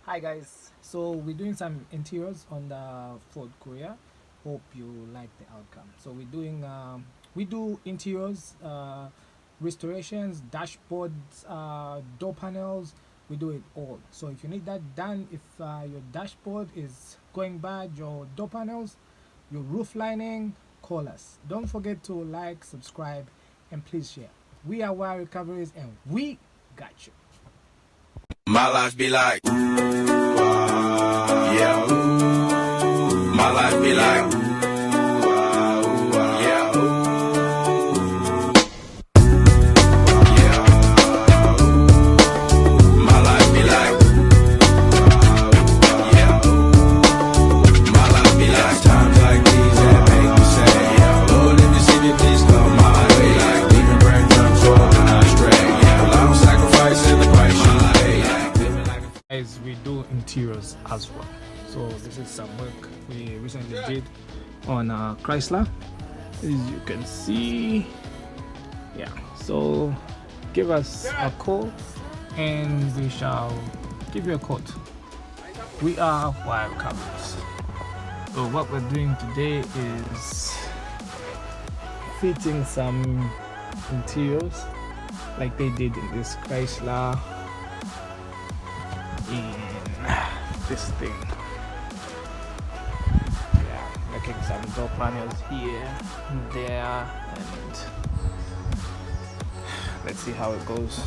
Hi guys, so we're doing some interiors on the Ford Courier. Hope you like the outcome. So we're doing we do interiors, restorations, dashboards, door panels. We do it all. So if you need that done, if your dashboard is going bad, your door panels, your roof lining, call us. Don't forget to like, subscribe, and please share. We are Wire Recoveries, and we got you. My life be like, yeah. My life be like, yeah. Yeah. My life be like, yeah. My life be like times like these that make me say, yeah. Lord, if you see me, please come my way. Like leaving breadcrumbs so when I stray. Yeah. Well, I'm sacrificing the price you pay. Guys, we do interiors as well. So this is some work we recently did on Chrysler, as you can see. Yeah, so give us a call and we shall give you a quote. We are Wire Recoveries. So what we're doing today is fitting some interiors like they did in this Chrysler in this thing. Yeah, making some door panels here, there, and let's see how it goes.